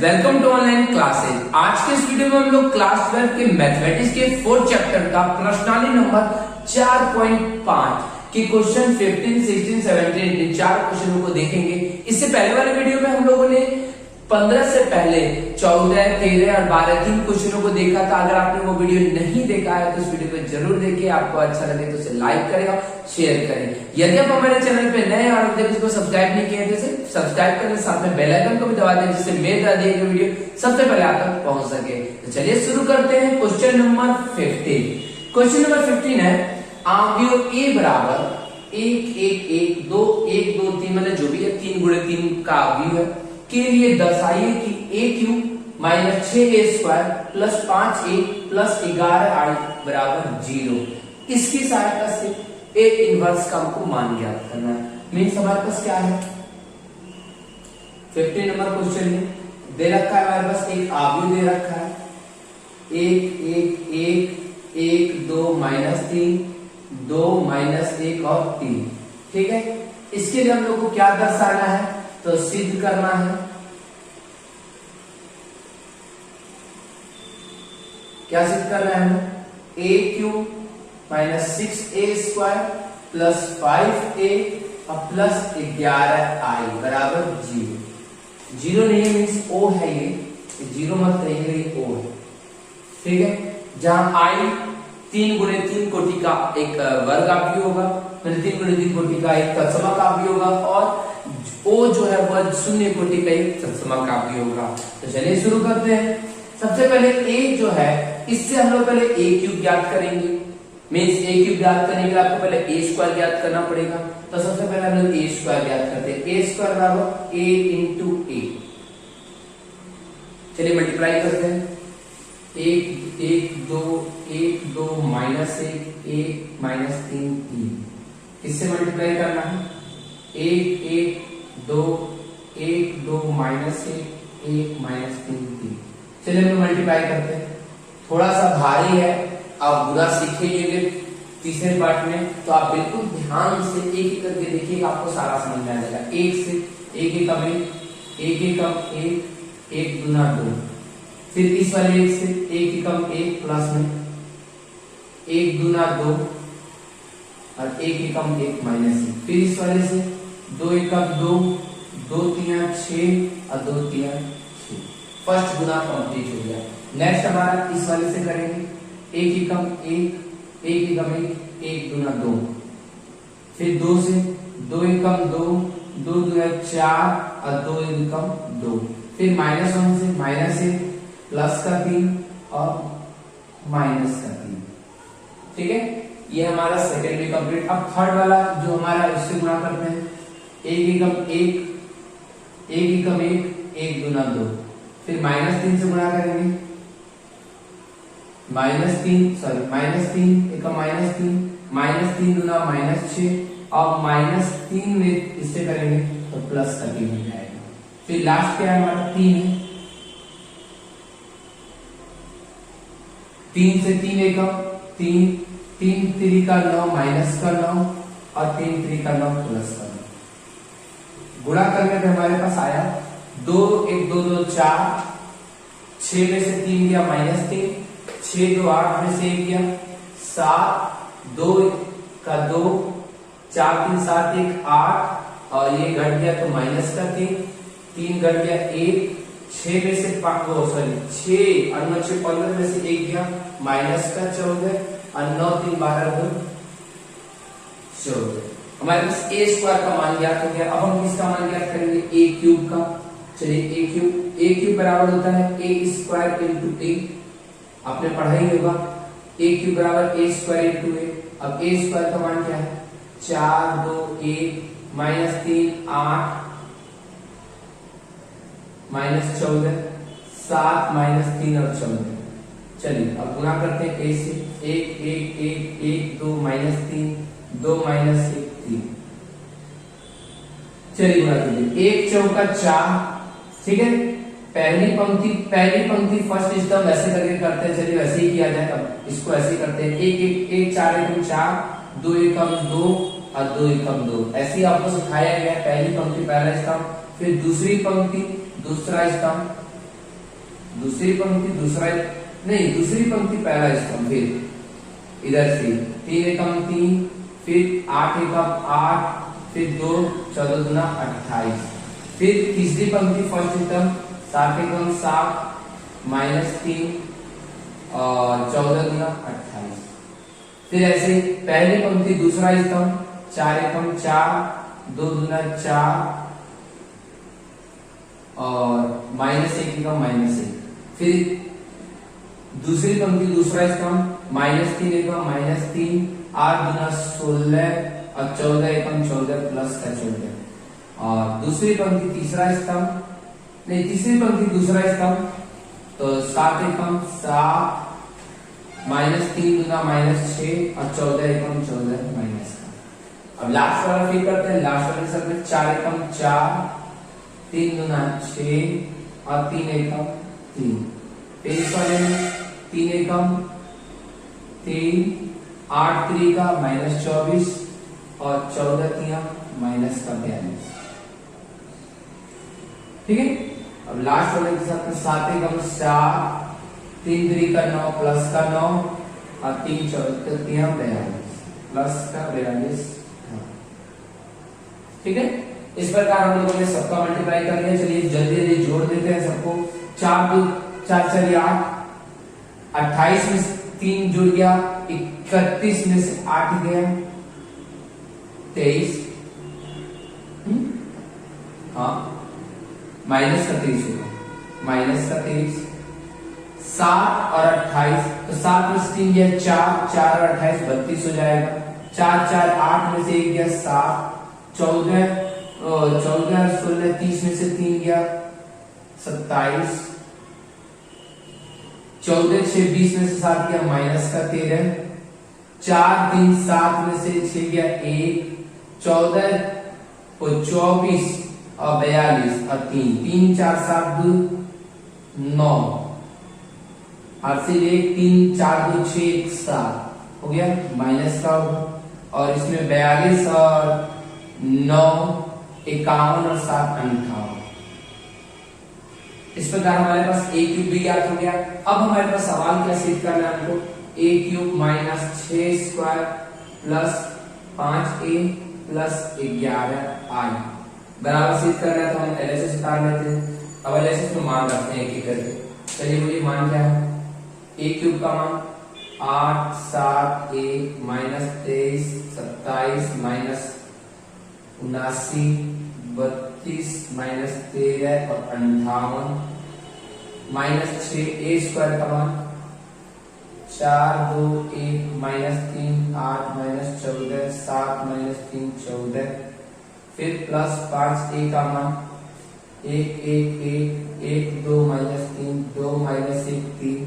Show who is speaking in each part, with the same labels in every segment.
Speaker 1: Welcome to online classes. आज के इस वीडियो में हम लोग क्लास 12 के मैथमेटिक्स के 4th चैप्टर का प्रश्नावली नंबर 4.5 के क्वेश्चन 15, 16, 17 इन 4 क्वेश्चनों को देखेंगे। इससे पहले वाले वीडियो में हम लोगों ने 15 से पहले 14, 13 और 12 तीन क्वेश्चनों को देखा था। अगर आपने वो वीडियो नहीं देखा है तो उस वीडियो को जरूर देखिए। आपको अच्छा लगे तो उसे लाइक करें और शेयर करें। यदि आप हमारे चैनल पे नए और अभी तक इसको सब्सक्राइब नहीं किए तो सब्सक्राइब करें, साथ में बेल आइकन को भी दबा दें जिससे मेरे दिए गए वीडियो सबसे पहले आप तक पहुंच सके। तो चलिए शुरू करते हैं। Question number 15। क्वेश्चन नंबर 15 है अवयव ए बराबर 1 1 1 2 1 2 3 मतलब जो भी है 3 गुणे 3 का अवयव है के लिए दर्शाइए कि a cube minus 6a square plus 5a plus 11i बराबर 0। इसकी सहायता से a इनवर्स का हमको मान ज्ञात करना है। मीन्स हमारे पास क्या है, 15 नंबर क्वेश्चन में दे रखा है हमारे पास एक अवयव दे रखा है 1 1 1 1 2 माइनस 3 2 माइनस 1 और 3। ठीक है, इसके लिए हम लोग को क्या दर्शाना है तो सिद्ध करना है। क्या सिद्ध करना है हमें, a cube minus 6a square plus 5a और प्लस 11i बराबर 0। 0 नहीं है मीन्स o है, ये 0 मत कहिए, ये o है। ठीक है, जहां i 3 गुणे 3 कोटि का एक वर्ग अवयव होगा, 3 गुणे 3 कोटि का एक तत्समक अवयव होगा और ओ जो है वह 0 कोटि का एक तत्समक अवयव होगा। तो चलिए शुरू करते हैं। सबसे पहले a जो है इससे हम लोग पहले a क्यूब ज्ञात करेंगे। मींस a क्यूब ज्ञात करने के लिए आपको पहले a स्क्वायर ज्ञात करना पड़ेगा। तो सबसे पहले हम लोग a स्क्वायर ज्ञात करते हैं। a स्क्वायर बराबर a इंटू a। चलिए मल्टीप्लाई करते हैं। 1 1 2 1 2 माइनस 1 1 माइनस 3 3। किससे मल्टीप्लाई करना है, 1 1 2 1 2 माइनस 1 1 माइनस 3 3। चलिए हम मल्टीप्लाई करते हैं। थोड़ा सा भारी है, आप बुरा सीखेंगे तीसरे पार्ट में, तो आप बिल्कुल ध्यान से एक एक करके देखिए, आपको सारा समझ में आ जाएगा। एक से एक एकम एक एकम एक 1 गुना 2, फिर इस वाले एक से एक एकम 1 प्लस में 1 गुना 2 और 1 एकम 1 माइनस 1, फिर इस वाले से 2 एकम 2 2 3 6 और 2 3 6। फर्स्ट गुना कंप्लीट हो गया। नेक्स्ट हमारा इस वाले से करेंगे 1 एकम 1 1 एकम 1 1 गुना 2, फिर 2 से 2 एकम 2 2 2 4 और 2 एकम 2, फिर माइनस 1 से माइनस 1 प्लस का 3 और माइनस का 3। ठीक है, ये हमारा सेकेंड भी कंप्लीट। अब थर्ड वाला जो हमारा इससे गुणा करते हैं 1 एकम 1 1 एकम 1 1 गुना 2, फिर माइनस 3 से गुणा करेंगे माइनस 3 एकम माइनस 3 गुना माइनस 6 और माइनस 3 में इससे करेंगे तो प्लस का 3 हो जाएगा। फिर लास्ट क्या है हमारा 3 है, 3 से 3 एकम 3 3 3 का 9 माइनस का 9 और 3 3 का 9 प्लस का 9। गुणा करने पे हमारे पास आया 2 1 2 2 4, 6 में से 3 गया माइनस 3, 6 2 8 में से 1 गया 7, 2 का 2 4 3 7 1 8 और ये घट गया तो माइनस का 3 घट गया 1, 6 में से 5 6 और 9 6 15 में से 1 गया माइनस का 14 और 9 3 12 2 14। हमारे पास a स्क्वायर का मान ज्ञात हो गया। अब हम किसका मान ज्ञात करेंगे, a क्यूब का। चलिए a क्यूब बराबर होता है a स्क्वायर इंटू a। आपने पढ़ा ही होगा a क्यूब बराबर a स्क्वायर इंटू a। अब a स्क्वायर का मान क्या है 4 2 1 माइनस 3 8 माइनस 14 7 माइनस 3 और 14। चलिए अब गुणा करते हैं a से 1 1 1 1 2 माइनस 3 2 माइनस 1 3। चलिए गुणा कीजिए 1 चौका 4। ठीक है, पहली पंक्ति फर्स्ट स्टर्म ऐसे करके करते हैं। चलिए वैसे ही किया जाए, अब इसको ऐसे ही करते हैं 1 1 1 4 एकम 4 2 एकम 2 और 2 एकम 2। ऐसे ही आपको सिखाया गया है। पहली पंक्ति पहला स्तंभ, फिर दूसरी पंक्ति दूसरा स्तंभ, दूसरी पंक्ति दूसरा नहीं, दूसरी पंक्ति पहला स्तंभ, फिर इधर से 3 एकम 3, फिर 8 एकम 8, फिर 2 14 दूना 28, फिर तीसरी पंक्ति फर्स्ट स्तंभ 7 एकम 7 -3 और 14 दूना 28, फिर ऐसे पहली पंक्ति दूसरा स्तंभ 4 एकम 4 2 दूना 4 और -1 एकम -1, फिर दूसरी पंक्ति दूसरा स्तंभ -3 एकम -3 8 दूना 16 और 14 एकम 14 प्लस का 14, और दूसरी पंक्ति तीसरा स्तंभ नहीं, तीसरी पंक्ति दूसरा स्तंभ तो 7 एकम 7 -3 दूना -6 और 14 एकम 14 माइनस का। अब लास्ट वाला फिर करते हैं, लास्ट वाले सब में 4 एकम 4 3 दूना 6 और 3 एकम 3, फिर इस वाले में 3 एकम 3 8 3 का -24 और 14 3 माइनस का 42, ठीक है। अब लास्ट वाले के साथ में 7 एकम 7 3 3 का 9 प्लस का 9 और 3 14 3 42 प्लस का 42, ठीक है। इस प्रकार हम लोगों ने सबका मल्टीप्लाई कर लिया। चलिए जल्दी जल्दी जोड़ देते हैं सबको। 4 2 4 4 8, 28 में से 3 जुड़ गया, 31 में से 8 गया 23, हाँ माइनस का 23 होगा, माइनस का 23, 7 और 28 तो 7 में से 3 गया 4 4 और 28 32 हो जाएगा, 4 4 8 में से 1 गया 7 14 14 16 30 में से 3 गया 27, 14 6 20 में से 7 गया माइनस का 13, 4 3 7 में से 6 गया 1, 14 और 24 और 42 और 3 3 4 7 2 9 और फिर 1 3 4 2 6 1 7 हो गया माइनस का होगा, और इसमें 42 और 9 51 और 7 58। इस प्रकार हमारे पास a क्यूब भी ज्ञात हो गया। अब हमारे पास सवाल क्या सिद्ध करना है हमको, a cube minus 6 square plus 5a plus 11i बराबर सिद्ध करना है। तो हम एलएचएस उतार लेते हैं। अब एलएचएस में मान रखते हैं एक एक करके। चलिए मुझे मान क्या है, a क्यूब का मान 8 7 1 माइनस 23 27 माइनस 79 32 माइनस 13 और 58 माइनस 6 a स्क्वायर का मान 4 2 1 माइनस 3 8 माइनस 14 7 माइनस 3 14, फिर प्लस 5 a का मान 1 1 1 1 2 माइनस 3 2 माइनस 1 3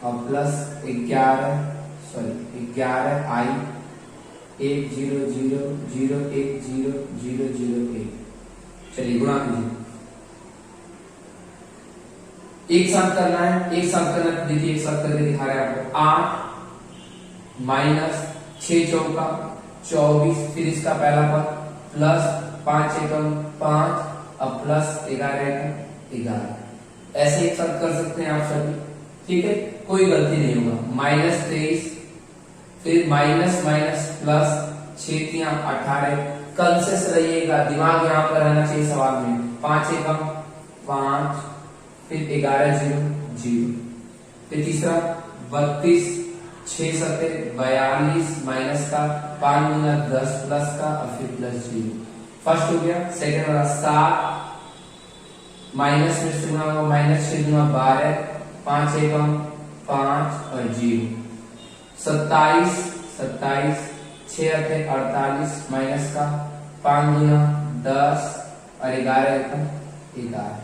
Speaker 1: और प्लस 11 i 1 0 0 0 1 0 0 0 1। चलिए गुणा कीजिए, एक साथ करना है, एक साथ करना देखिए, एक साथ करके दिखा रहे हैं आपको। 8 माइनस 6 चौका 24, फिर इसका पहला पद प्लस 5 एकम 5 और प्लस 11 एकम 11, ऐसे एक साथ कर सकते हैं आप सभी, ठीक है, कोई गलती नहीं होगा। माइनस 23, फिर माइनस माइनस प्लस 6 3 18, कंसेस रहिएगा, दिमाग यहाँ पर रहना चाहिए सवाल में। 5 एकम 5, फिर 11 0 0, फिर तीसरा 32 6 7 42 माइनस का 5 गुना 10 प्लस का और फिर प्लस 0। फर्स्ट हो गया। सेकंड वाला 7 माइनस में से गुना होगा, माइनस 6 गुना 12 5 एकम 5 और 0, 27 27 6 8 48 माइनस का 5 गुना 10 और 11 एकम 11,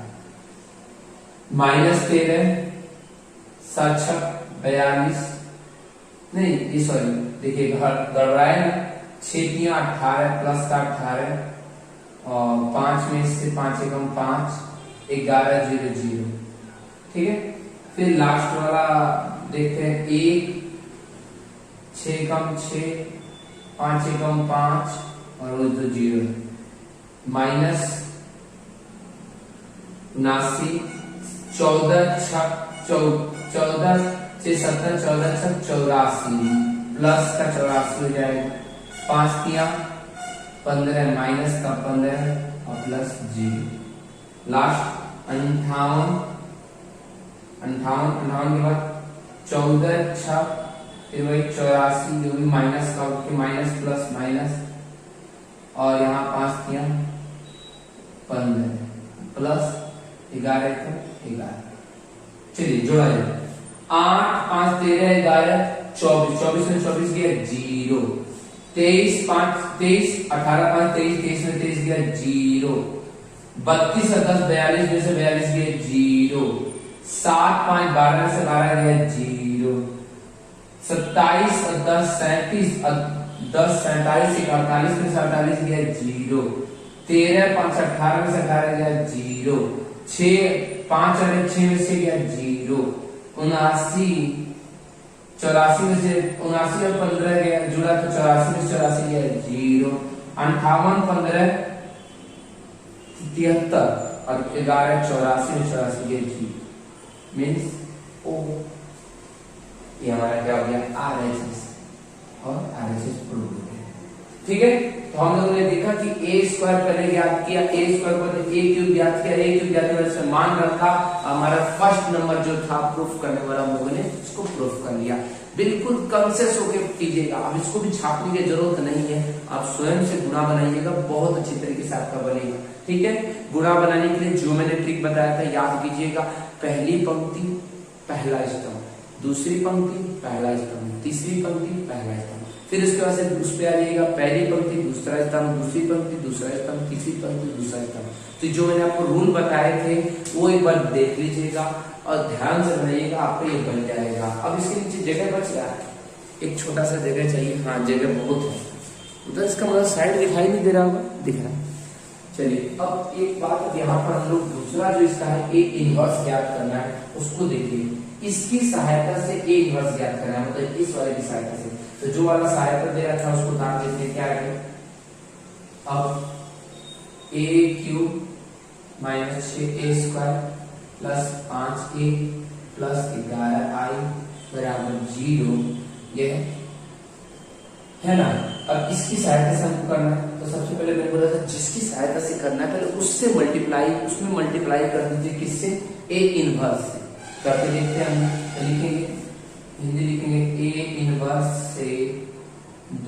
Speaker 1: माइनस 13 7 6 42 नहीं ये सॉरी देखिए गड़बड़ाए ना, 6 3 18 प्लस का 18 और 5 में से 5 एकम 5 11 0 0, ठीक है। फिर लास्ट वाला देखते हैं, 1 6 एकम 6 5 एकम 5 और वो 0, माइनस 79 14 से 17 14 छक 84 प्लस का 84 हो जाएगा। 5 तिया 15 माइनस का 15 और प्लस 0 लास्ट 58 के बाद 14 छक फिर वही 84 जो भी माइनस का माइनस प्लस माइनस और यहाँ 5 तिया 15 प्लस 11 का 11। चलिए जोड़ा जाए 8 5 13 11 24 24 में 24 गया 0 23 5 23 18 5 23 23 में 23 गया 0 32 और 10 42 में से 42 गया 0 7 5 12 में से 12 गया 0 27 और 10 37 और 10 47 से 48 में से 48 गया 0 13 5 18 में से 18 गया 0 6 5 और 6 में से गया 0 79 84 में से 79 और 15 गया जुड़ा तो 84 में से 84 गया 0 58 15 73 और 11 84 में 84 गया 0 मींस ओ ये हमारा क्या हो गया आरएचएस और आरएचएस प्रूव हो गया। ठीक है, तो हम लोगों ने देखा कि a स्क्वायर पहले ज्ञात किया, a स्क्वायर को a क्यूब ज्ञात किया, a क्यूब ज्ञात करने से मान रखा, हमारा फर्स्ट नंबर जो था प्रूफ करने वाला हम लोगों ने इसको प्रूफ कर लिया। बिल्कुल कॉन्शियस होकर कीजिएगा, अब इसको भी छापने की जरूरत नहीं है, आप स्वयं से गुणा बनाइएगा, बहुत अच्छी तरीके से आपका बनेगा। ठीक है, गुणा बनाने के लिए जो मैंने ट्रिक बताया था याद कीजिएगा, पहली पंक्ति पहला स्तंभ, दूसरी पंक्ति पहला स्तंभ, तीसरी पंक्ति पहला स्तंभ, फिर उसके बाद से उस पे आ जाइएगा, पहली पंक्ति दूसरा स्तंभ, दूसरी पंक्ति दूसरा स्तंभ, तीसरी पंक्ति दूसरा स्तंभ। तो जो मैंने आपको रूल बताए थे वो एक बार देख लीजिएगा और ध्यान से बनाइएगा, आपको ये बन जाएगा। अब इसके नीचे जगह बच रहा है, एक छोटा सा जगह चाहिए, हाँ जगह बहुत है उधर, इसका मतलब साइड दिखाई नहीं दे रहा होगा, दिख रहा है। चलिए अब एक बात, यहाँ पर हम लोग दूसरा जो इसका है ए इनवर्स ज्ञात करना है, उसको देखिए, इसकी सहायता से ए इनवर्स ज्ञात करना है, मतलब इस वाले की सहायता से। तो जो वाला सहायता दे रहा था उसको नाम देते क्या है, अब a cube minus 6a square plus 5a plus 11i बराबर 0, यह है ना। अब इसकी सहायता से हमको करना है, तो सबसे पहले मैंने बोला था जिसकी सहायता से करना है पहले उससे मल्टीप्लाई, उसमें मल्टीप्लाई कर दीजिए, किससे, a इनवर्स से। करके देखते हैं हम, तो लिखेंगे हिंदी लिखेंगे a इनवर्स से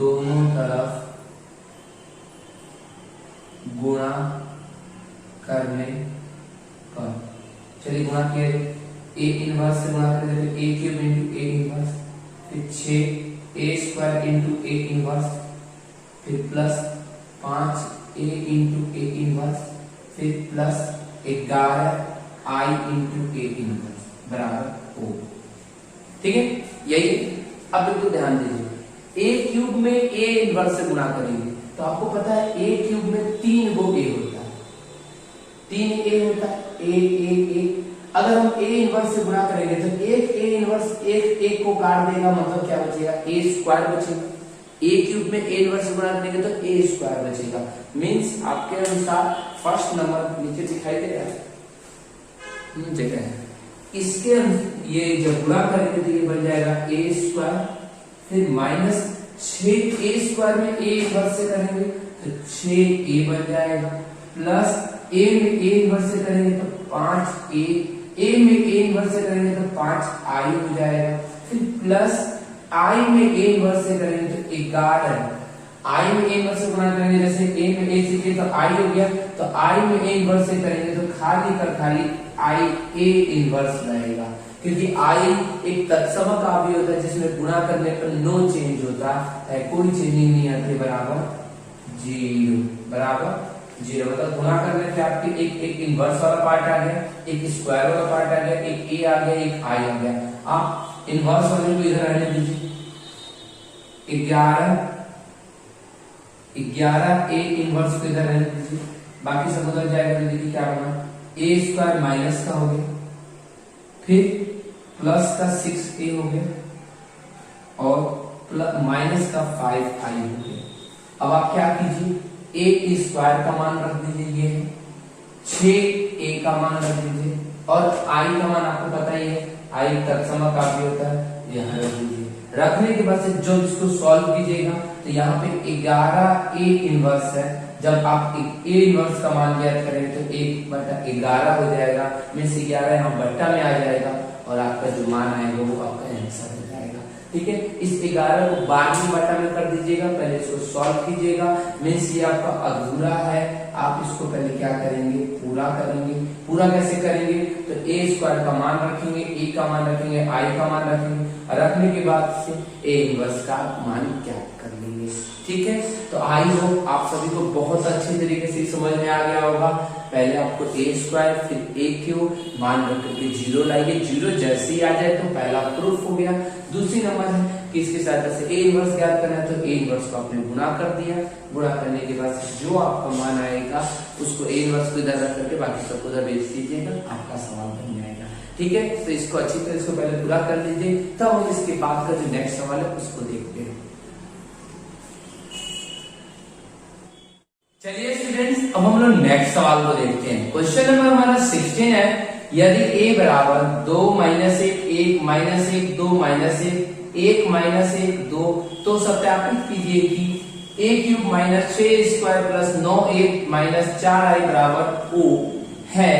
Speaker 1: दोनों तरफ गुणा करने पर, चलिए गुणा किया, a इनवर्स से गुणा करने पर a cube into a inverse, फिर 6a square into a inverse, फिर plus 5a into a inverse, फिर plus 11i into a inverse बराबर o। ठीक है, यही। अब बिल्कुल ध्यान दीजिए, a क्यूब में a इनवर्स से गुणा करेंगे तो आपको पता है a क्यूब में 3 गो a होता है, 3 a होता है, a। अगर हम a इनवर्स से गुणा करेंगे तो एक a इनवर्स एक को काट देगा, मतलब क्या बचेगा, a स्क्वायर बचेगा। a क्यूब में a इनवर्स से गुणा करेंगे तो a स्क्वायर बचेगा। मींस आपके अनुसार फर्स्ट नंबर नीचे दिखाई दे रहा है, जगह है, इसके ये जब गुणा करेंगे तो ये बन जाएगा a स्क्वायर, फिर माइनस 6a स्क्वायर में a इनवर्स से करेंगे तो 6a बन जाएगा, प्लस a में a इनवर्स से करेंगे तो 5a में a इनवर्स से करेंगे तो 5i हो जाएगा, फिर प्लस i में a इनवर्स से करेंगे तो 11, i में a इनवर्स से गुणा करेंगे, जैसे a में a से किया तो i हो गया, तो i में a इनवर्स से करेंगे तो खाली का खाली i a इनवर्स रहेगा, क्योंकि i एक तत्सम काव्य होता है जिसमें गुणा करने पर नो चेंज होता है, कोई चेंजिंग नहीं आती, बराबर 0, बराबर 0। मतलब गुणा करने पे आपके एक इनवर्स वाला पार्ट आ गया, एक स्क्वायर वाला पार्ट आ गया, एक a आ गया, एक i आ गया। आप इनवर्स वाले को इधर रहने दीजिए, 11 a इनवर्स को इधर रहने दीजिए, बाकी सब उधर जाएगा। तो देखिए क्या बना, a स्क्वायर माइनस का हो गया, फिर प्लस का 6a हो गया और प्लस माइनस का 5i हो गया। अब आप क्या कीजिए, a स्क्वायर का मान रख दीजिए, ये 6a का मान रख दीजिए, और आई का मान आपको पता ही है, आई तत्सम काव्य होता है, यहाँ रख दीजिए। रखने के बाद से जब इसको सॉल्व कीजिएगा तो यहाँ पे 11 ए इनवर्स है। जब आप ए इनवर्स का मान ज्ञात करेंगे तो 1/11 हो जाएगा, में से 11 यहाँ बट्टा में आ जाएगा और आपका जो मान आएगा वो आपका आंसर हो जाएगा। ठीक है, इस 11 को 12 बट्टा में कर दीजिएगा, पहले इसको सॉल्व कीजिएगा। मीन्स ये आपका अधूरा है, आप इसको पहले क्या करेंगे, पूरा करेंगे। पूरा कैसे करेंगे, तो ए स्क्वायर का मान रखेंगे, ए का मान रखेंगे, आई का मान रखेंगे, और रखने के बाद से ए इनवर्स का मान ज्ञात कर लेंगे। ठीक है, तो आई होप आप सभी को बहुत अच्छी तरीके से समझ में आ गया होगा। पहले आपको ए स्क्वायर फिर ए क्यूब मान रख करके 0 लाइए, 0 जैसे ही आ जाए तो पहला प्रूफ हो गया। दूसरी नंबर है कि इसकी सहायता से ए इनवर्स ज्ञात करना है, तो ए इनवर्स को आपने गुणा कर दिया। गुणा करने के बाद जो आपका मान आएगा उसको ए इनवर्स को इधर रख करके बाकी सबको उधर भेज दीजिएगा, आपका सवाल बन जाएगा। ठीक है, तो इसको अच्छी तरह इसको पहले पूरा कर लीजिए, तब हम इसके बाद का जो नेक्स्ट सवाल है उसको देखते हैं। चलिए स्टूडेंट्स, अब हम लोग नेक्स्ट सवाल को देखते हैं। क्वेश्चन नंबर हमारा 16 है, यदि a बराबर 2 - 1 1 - 1 2 - 1 1 - 1 2, तो सत्यापित कीजिए कि a cube minus 6 square plus 9a minus 4i बराबर o है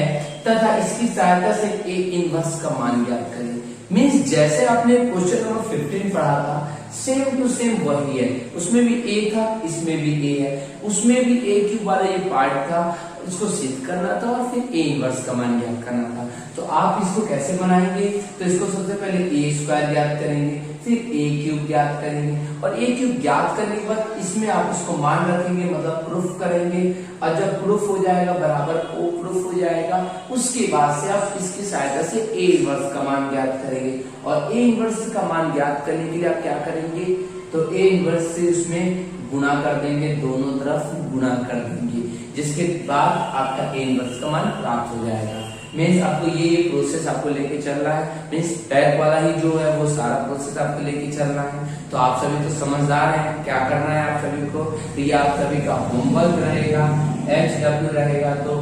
Speaker 1: तथा इसकी सहायता से a इनवर्स का मान ज्ञात करें। मीन्स जैसे आपने क्वेश्चन नंबर 15 पढ़ा था सेम टू सेम वही है, उसमें भी a था, इसमें भी a है, उसमें भी a क्यूब वाला ये पार्ट था, इसको सिद्ध करना था और फिर a इनवर्स का मान ज्ञात करना था। तो आप इसको कैसे बनाएंगे, तो इसको सबसे पहले a स्क्वायर ज्ञात करेंगे, फिर a क्यूब ज्ञात करेंगे, और a क्यूब ज्ञात करने के बाद इसमें आप इसको मान रखेंगे, मतलब प्रूफ करेंगे, और जब प्रूफ हो जाएगा बराबर o प्रूफ हो जाएगा, उसके बाद से आप इसकी सहायता से a इनवर्स का मान ज्ञात करेंगे। और a इनवर्स का मान ज्ञात करने के लिए आप क्या करेंगे, तो a इनवर्स से उसमें गुणा कर देंगे, दोनों तरफ गुणा कर देंगे, जिसके बाद आपका a इनवर्स का मान प्राप्त हो जाएगा। मीन्स आपको ये प्रोसेस आपको लेके चल रहा है, मीन्स टैग वाला ही जो है वो सारा प्रोसेस आपको लेके चल रहा है। तो आप सभी तो समझदार हैं, क्या करना है आप सभी को, तो ये आप सभी का होमवर्क रहेगा, HW रहेगा। तो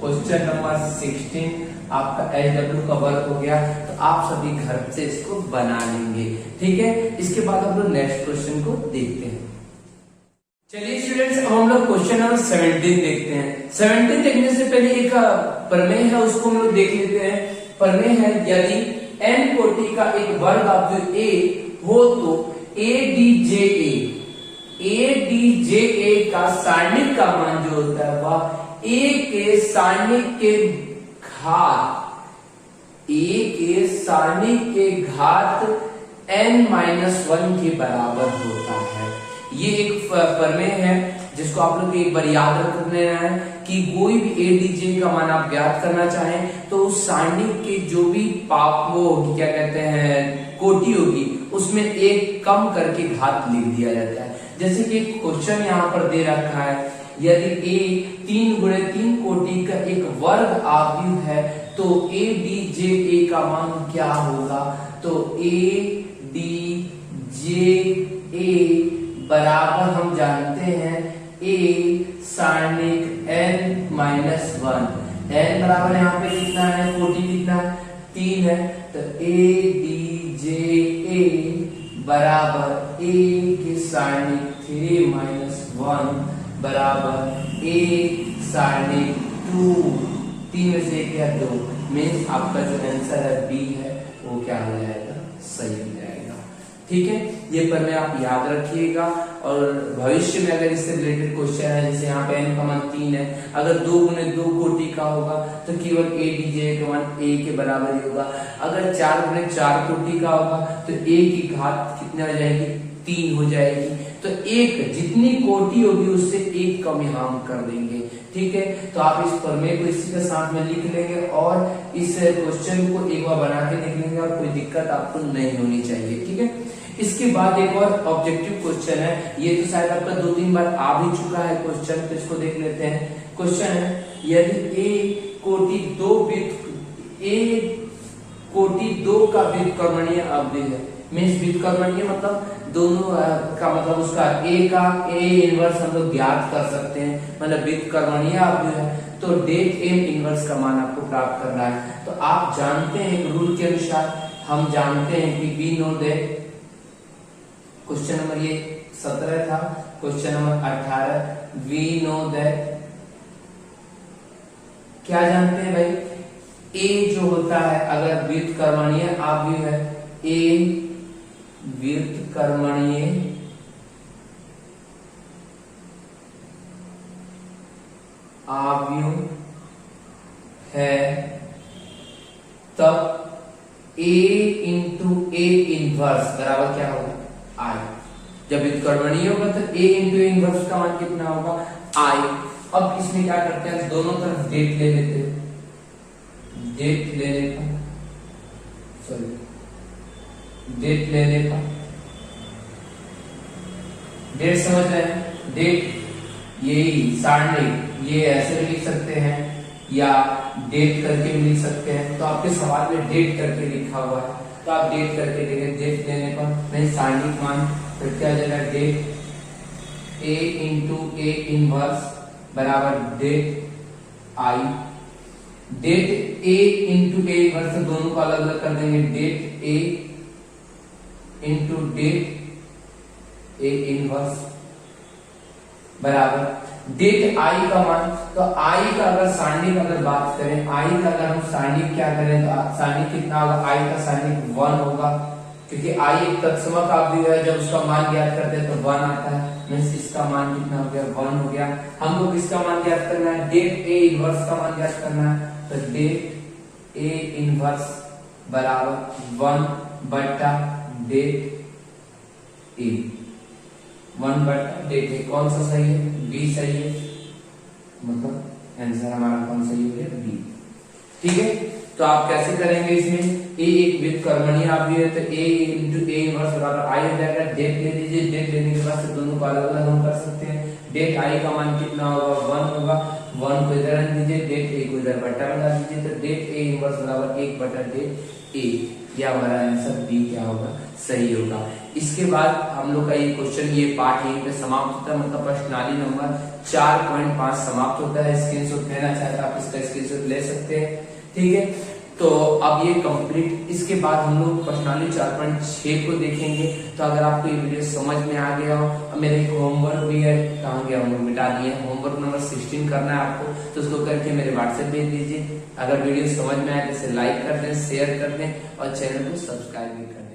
Speaker 1: क्वेश्चन नंबर 16 आपका HW का वर्क हो गया, तो आप सभी घर से इसको बना लेंगे। ठीक है, इसके बाद हम लोग नेक्स्ट क्वेश्चन को देखते हैं। चलिए स्टूडेंट्स, अब हम लोग क्वेश्चन नंबर 17 देखते हैं। 17 देखने से पहले एक प्रमेय है, उसको हम लोग देख लेते हैं। प्रमेय है, यदि n कोटि का एक वर्ग आव्यूह a हो तो ADJA का सारणिक का मान जो होता है वह a के सारणिक के घात n-1 के बराबर होता है। ये एक प्रमेय है जिसको आप लोग एक बार याद रख लेना है कि कोई भी ADJ का मान आप ज्ञात करना चाहें तो उस सारणी के जो भी वो होगी, क्या कहते हैं, कोटि होगी, उसमें एक कम करके घात लिख दिया जाता है। जैसे कि क्वेश्चन यहाँ पर दे रखा है, यदि a 3 × 3 कोटि का एक वर्ग आव्यूह है तो ADJA का मान क्या होगा, तो ADJA बराबर हम जानते हैं a सारणिक n-1। n बराबर यहाँ पे कितना है, कोटि कितना है, 3 है, तो ADJA बराबर a के सारणिक 3-1 बराबर a सारणिक 2, 3 में से 1 या 2, मीन्स आपका जो आंसर है बी है वो क्या हो जाएगा, सही हो जाएगा। ठीक है, ये प्रमेय आप याद रखिएगा और भविष्य में अगर इससे रिलेटेड क्वेश्चन है, जैसे यहाँ पे n का मान 3 है, अगर 2 × 2 कोटि का होगा तो केवल ADJ का मान a के बराबर ही होगा। अगर 4 × 4 कोटि का होगा तो a की घात कितनी हो जाएगी, 3 हो जाएगी। तो एक जितनी कोटि होगी उससे एक कम यहाँ हम कर देंगे। ठीक है, तो आप इस प्रमेय को इसी के साथ में लिख लेंगे और इस क्वेश्चन को एक बार बना के देख लेंगे और कोई दिक्कत आपको नहीं होनी चाहिए। ठीक है, इसके बाद एक और ऑब्जेक्टिव क्वेश्चन है, ये तो शायद आपका 2-3 बार आ भी चुका है क्वेश्चन, तो इसको देख लेते हैं। क्वेश्चन है, यदि a कोटि 2 का व्युत्क्रमणीय अवधि है, मीन्स व्युत्क्रमणीय मतलब दोनों का मतलब उसका a का a इनवर्स हम लोग ज्ञात कर सकते हैं, मतलब व्युत्क्रमणीय अवधि है, तो डेट एम इनवर्स का मान आपको प्राप्त करना है। तो आप जानते हैं एक रूल के अनुसार, हम जानते हैं कि we know that, question number ये 17 था, question number 18, we know that, क्या जानते हैं भाई, ए जो होता है अगर व्युत्क्रमणीय आव्यूह है, ए व्युत्क्रमणीय आव्यूह है तब ए इंटू ए इनवर्स बराबर क्या होगा, आई। जब व्युत्क्रमणीय होगा तो ए इंटू ए इनवर्स का मान कितना होगा, आई। अब इसमें क्या करते हैं, दोनों तरफ डेट ले लेते हैं, डेट लेने का, सॉरी डेट लेने का, डेट समझ रहे हैं, डेट यही सारणी ये ऐसे भी लिख सकते हैं या डेट करके भी लिख सकते हैं। तो आपके सवाल में डेट करके लिखा हुआ है तो आप डेट करके देखें, डेट लेने पर नहीं सारणी मान, तो क्या जाएगा, det A into A inverse बराबर det I. Det A into A inverse से दोनों को अलग अलग कर देंगे, det A into det A inverse बराबर डेट आई का मान। तो आई का अगर सारणी का अगर बात करें, आई का अगर हम सारणी क्या करें तो सारणी कितना होगा, आई का सारणी 1 होगा, क्योंकि आई एक तत्समक आव्यूह है, जब उसका मान ज्ञात करते हैं तो 1 आता है, मींस इसका मान कितना हो गया, 1 हो गया। हमको किसका मान ज्ञात करना है, डेट ए इनवर्स का मान ज्ञात करना है, तो डेट ए इनवर्स बराबर 1 बटा डेट ए, 1 बटा डेट ए। कौन सा सही है, बी सही है, मतलब आंसर हमारा कौन सही हो गया, बी। ठीक है, तो आप कैसे करेंगे, इसमें ए एक व्युत्क्रमणीय आव्यूह है तो ए इंटू ए इनवर्स बराबर आई हो जाएगा। डेट ले लीजिए, डेट लेने के बाद से दोनों को अलग अलग हम कर सकते हैं। डेट आई का मान कितना होगा, 1 होगा, 1 को इधर रख दीजिए, डेट ए को इधर बटा में डाल दीजिए, तो डेट ए इनवर्स बराबर 1 बटा डेट ए। यह हमारा आंसर बी क्या होगा, सही होगा। इसके बाद हम लोग का ये क्वेश्चन, ये पार्ट यहीं पे समाप्त होता है, मतलब प्रश्नावली नंबर 4.5 समाप्त होता है। स्क्रीनशॉट लेना चाहे तो आप इसका स्क्रीनशॉट ले सकते हैं। ठीक है, तो अब ये कंप्लीट, इसके बाद हम लोग प्रश्नावली 4.6 को देखेंगे। तो अगर आपको ये वीडियो समझ में आ गया हो, मेरे एक होमवर्क भी है, कहाँ गया होमवर्क, मिटा दिए, होमवर्क नंबर 16 करना है आपको, तो उसको करके मेरे व्हाट्सएप भेज दीजिए। अगर वीडियो समझ में आए तो इसे लाइक कर दें, शेयर कर दें और चैनल को सब्सक्राइब भी कर दें।